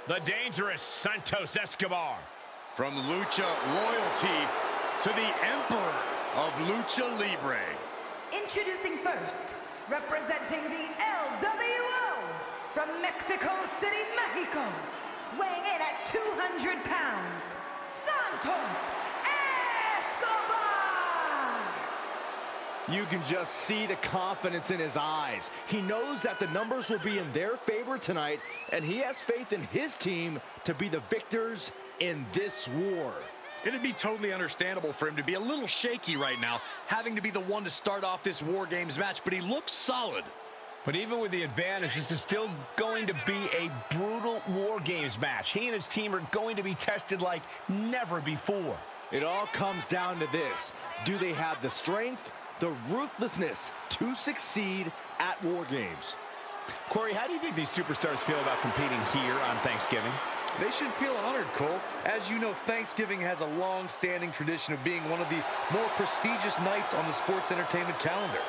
The dangerous Santos Escobar. From Lucha Royalty to the Emperor of Lucha Libre. Introducing first, representing the LWO from Mexico City, Mexico, weighing in at 200 pounds, Santos Escobar! You can just see the confidence in his eyes. He knows that the numbers will be in their favor tonight, and he has faith in his team to be the victors in this war. It'd be totally understandable for him to be a little shaky right now, having to be the one to start off this War Games match, but he looks solid. But even with the advantage, this is still going to be a brutal War Games match. He and his team are going to be tested like never before. It all comes down to this. Do they have the strength, the ruthlessness to succeed at War Games? Corey, how do you think these superstars feel about competing here on Thanksgiving? They should feel honored, Cole. As you know, Thanksgiving has a long-standing tradition of being one of the more prestigious nights on the sports entertainment calendar.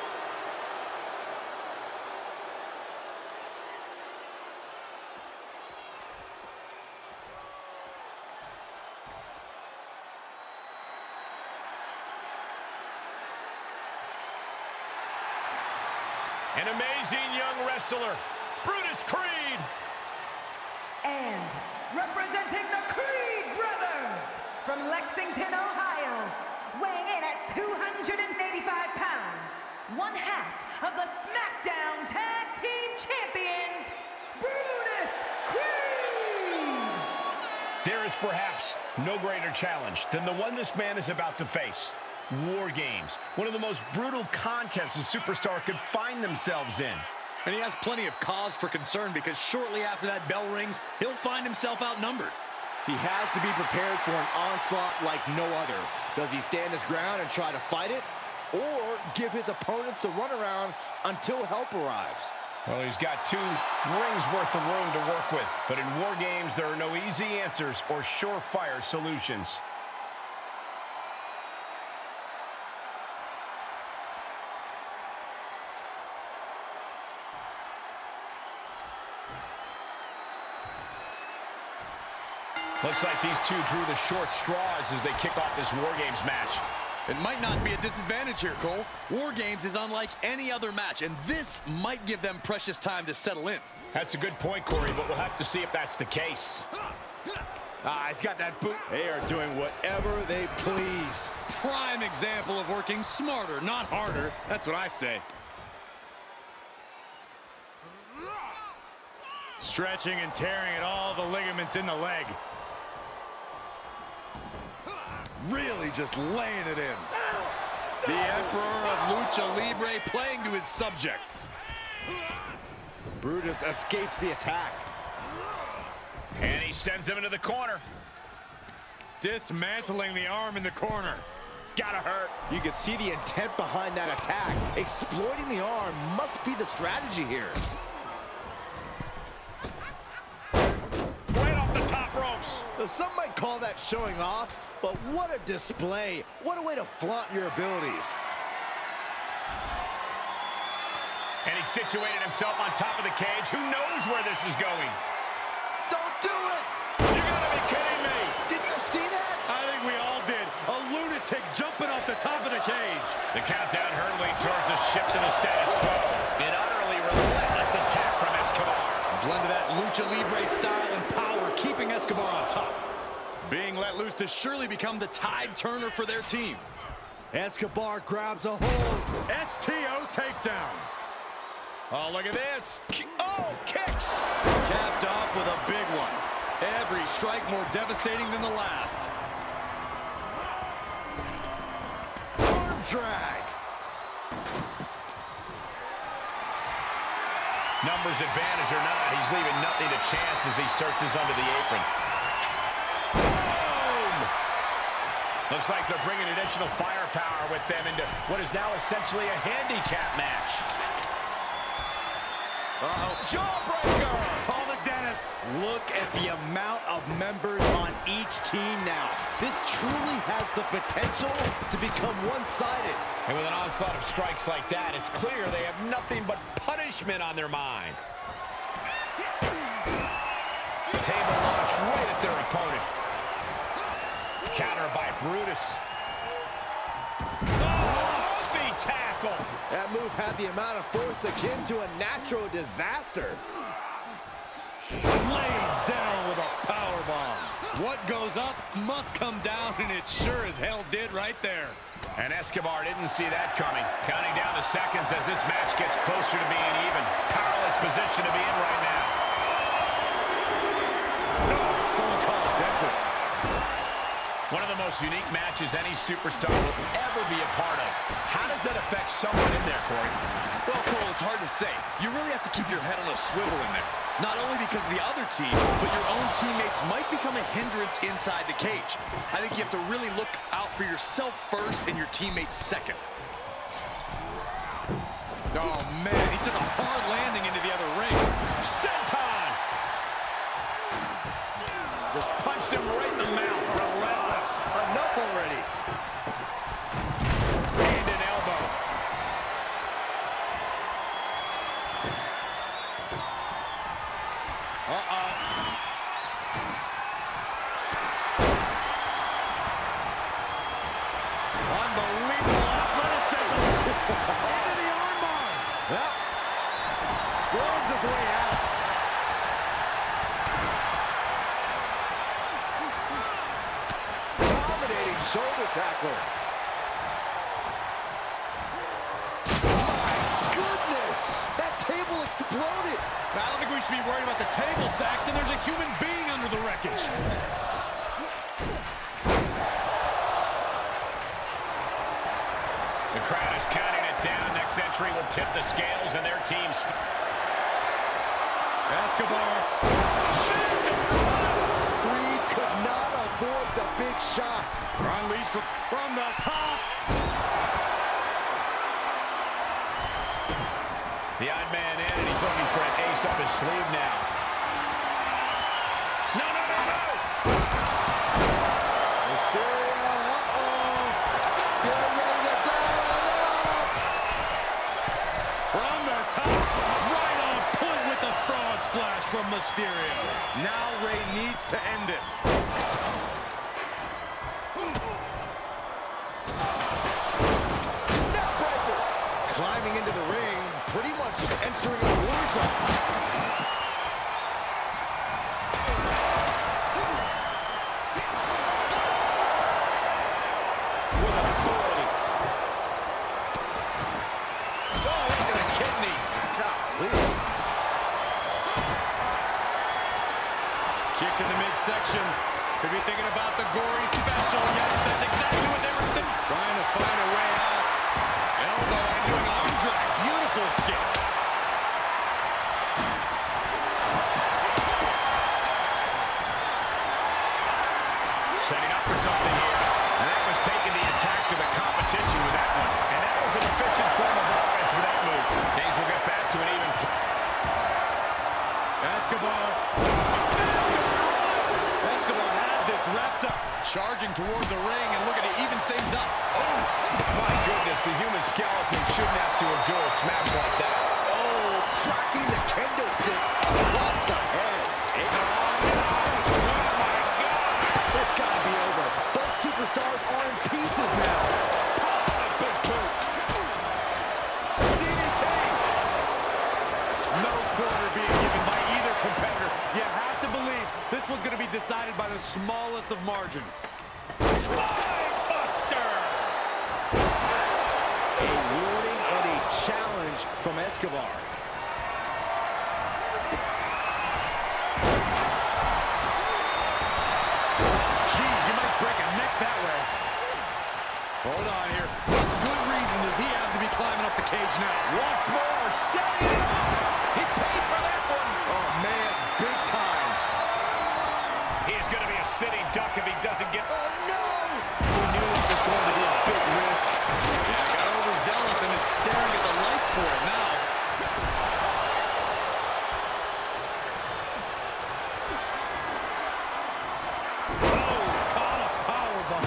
An amazing young wrestler, Brutus Creed. And representing the Creed Brothers from Lexington, Ohio, weighing in at 285 pounds, one half of the SmackDown Tag Team Champions, Brutus Creed! There is perhaps no greater challenge than the one this man is about to face. War Games, one of the most brutal contests a superstar could find themselves in. And he has plenty of cause for concern because shortly after that bell rings, he'll find himself outnumbered. He has to be prepared for an onslaught like no other. Does he stand his ground and try to fight it? Or give his opponents the runaround until help arrives? Well, he's got 2 rings worth of room to work with. But in War Games, there are no easy answers or surefire solutions. Looks like these two drew the short straws as they kick off this War Games match. It might not be a disadvantage here, Cole. War Games is unlike any other match, and this might give them precious time to settle in. That's a good point, Corey, but we'll have to see if that's the case. He's got that boot. They are doing whatever they please. Prime example of working smarter, not harder. That's what I say. Stretching and tearing at all the ligaments in the leg. Really just laying it in. The Emperor of Lucha Libre playing to his subjects. Brutus escapes the attack. And he sends him into the corner. Dismantling the arm in the corner. Gotta hurt. You can see the intent behind that attack. Exploiting the arm must be the strategy here. Right off the top ropes. Some might call that showing off, but what a display. What a way to flaunt your abilities. And he situated himself on top of the cage. Who knows where this is going? Don't do it! You gotta be kidding me! Did you see that? I think we all did. A lunatic jumping off the top of the cage. The countdown hurtling towards a shift to the status quo. An utterly relentless attack from Escobar. Blend of that Lucha Libre style and power, keeping Escobar on top. Being let loose to surely become the tide turner for their team. Escobar grabs a hold. STO takedown. Oh, look at this. Oh, kicks. Capped off with a big one. Every strike more devastating than the last. Arm drag. Numbers advantage or not, he's leaving nothing to chance as he searches under the apron. Boom! Looks like they're bringing additional firepower with them into what is now essentially a handicap match. Uh-oh. Jawbreaker! Call the dentist. Look at the amount of members on each team now. This truly has the potential to become one-sided. And with an onslaught of strikes like that, it's clear they have nothing but punishment on their mind. Table launched right at their opponent. Counter by Brutus. Oh, feet tackle. That move had the amount of force akin to a natural disaster. Laid down with a powerbomb. What goes up must come down, and it sure as hell did right there. And Escobar didn't see that coming. Counting down the seconds as this match gets closer to being even. Powerless position to be in right now. Someone call a dentist. One of the most unique matches any superstar will ever be a part of. How does that affect someone in there, Corey? Well, Cole, it's hard to say. You really have to keep your head on a swivel in there. Not only because of the other team, but your own teammates might become a hindrance inside the cage. I think you have to really look out for yourself first and your teammates second. Oh, man, he took a hard landing into the other ring. Senton! Just punched him right in the mouth. Relentless. Enough already. Hand and elbow. Unbelievable athleticism. Into the armbar. Yep. Scrolls his way out. Dominating shoulder tackler. My goodness! That table exploded. I don't think we should be worried about the table, Saxton. There's a human being under the wreckage. The crowd is counting it down. Next entry will tip the scales in their team's. Escobar. Creed could not avoid the big shot. Unleashed from the top. The odd man in, and he's looking for an ace up his sleeve now. No, no, no, no! Mysterio, uh-oh. Get ready to dial up. From the top. Right on point with the frog splash from Mysterio. Now Ray needs to end this. Neckbreaker. Climbing into the ring, pretty much entering a war zone. With authority. Oh, into the kidneys. Golly. Kick in the midsection. Could be thinking about the gory special. Yes, that's exactly what they were thinking. Trying to find a way out. Elbow and doing arm drag. Beautiful escape. Setting up for something here. And that was taking the attack to the competition with that one. And that was an efficient form of offense with that move. Things will get back to an even play. Escobar. Escobar has this wrapped up. Charging toward the ring and looking to even things up. Oh, my goodness, the human skeleton shouldn't have to endure a smash like that. Oh, tracking the kendo stick across the head. It's got to be over. Both superstars are in pieces now. Big boot. DDT. No quarter being given by either competitor. You have to believe this one's going to be decided by the smallest of margins. Spine buster. A warning and a challenge from Escobar. Geez, you might break a neck that way. Hold on here. What good reason does he have to be climbing up the cage now? Once more, setting it up. He paid for that one. Oh, man, big time. He's going to be a sitting duck if he doesn't get... Oh, no! We knew this was going to be a big risk. Yeah, got overzealous and is staring at the lights for it now. Oh, caught a powerbomb.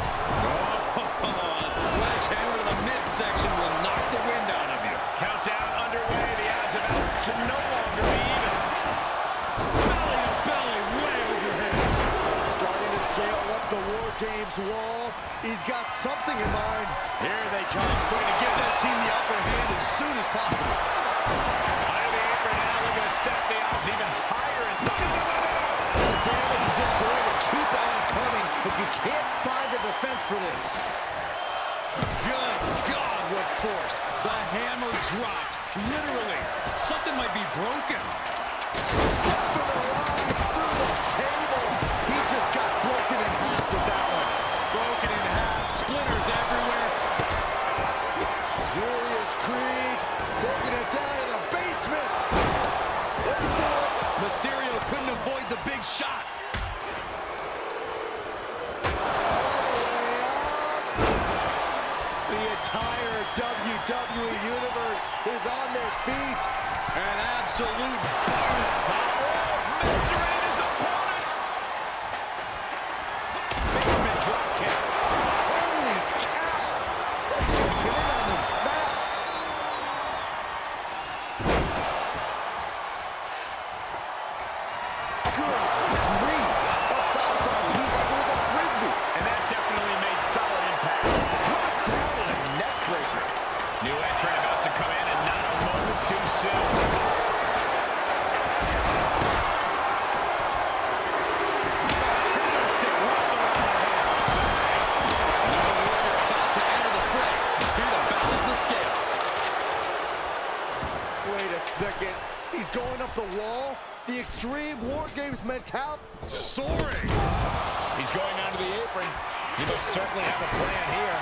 Oh, a sledgehammer to the midsection will knock the wind out of you. Countdown underway. The odds of out to no longer be even. Belly to belly, way Games wall. He's got something in mind. Here they come, going to give their team the upper hand as soon as possible. Out of the apron now, looking to step the odds even higher. The damage is just going to keep on coming if you can't find the defense for this. Good God, what force. The hammer dropped. Literally, something might be broken. Set for the ride through the table. He just got broken in half with that one. Broken in half, splinters everywhere. Julius Creed taking it down in the basement. Wait for it. Mysterio couldn't avoid the big shot. The entire WWE Universe is on their feet. An absolute burn. Measuring his opponent. Basement drop kick. Holy cow! Let's get in on them fast. Good grief. A stop sign feels like it was a frisbee. And that definitely made solid impact. Drop down and a neck breaker. New entrant about to come in and not a moment too soon. Wait a second. He's going up the wall. The extreme Wargames mentality. Soaring. He's going onto the apron. He must certainly have a plan here.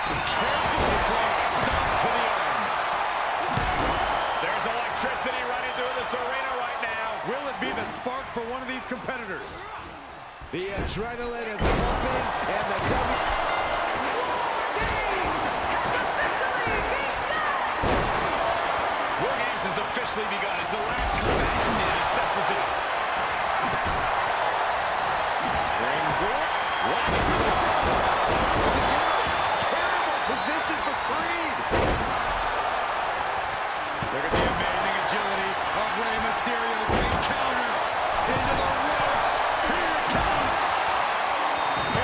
Carefully placed stomp to the arm. There's electricity running through this arena right now. Will it be the spark for one of these competitors? The adrenaline is pumping, and the Wargames has officially begun as the last combatant assesses it. Springboard. Once again, terrible position for Creed. Look at the amazing agility of Rey Mysterio. Great counter into the ropes. Here it comes.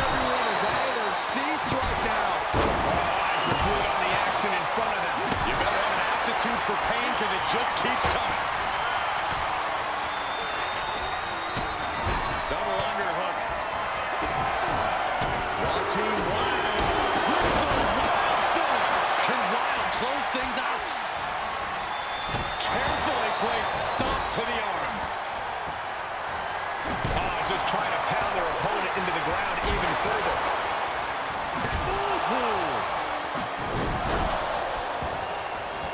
Everyone is out of their seats right now. Eyes are glued on the action in front of them. You better have an aptitude for pain because it just keeps coming. Double underhook. Joaquin Wilde with the wild thing. Can Wilde close things out? Carefully placed stomp to the arm. Just trying to pound their opponent into the ground even further.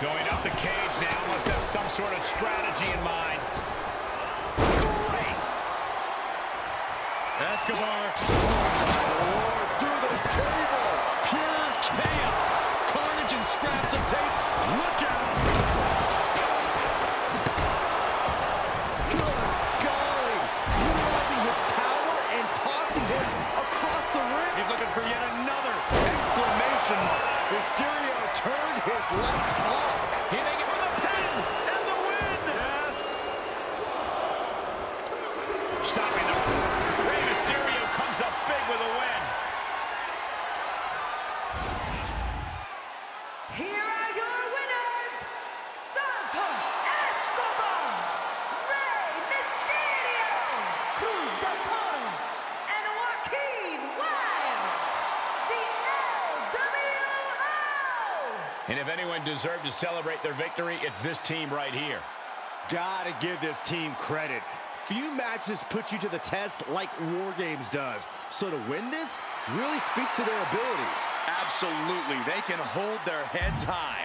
Going up the cage now, must have some sort of strategy in mind. Great. Escobar. Through the table. Pure chaos. Carnage and scraps of tape. Look out. Good golly. Utilizing his power and tossing him across the ring. He's looking for yet another exclamation mark. Mysterio turned his lights off. Hitting it with a pin and the win. Yes. Stopping the Rey Mysterio comes up big with a win. Here are your winners, Santos Escobar, Rey Mysterio, Cruz del Toro, and Joaquin Wilde, the LWO. And if anyone deserved to celebrate their victory, it's this team right here. Gotta give this team credit. Few matches put you to the test like Wargames does. So to win this really speaks to their abilities. Absolutely. They can hold their heads high.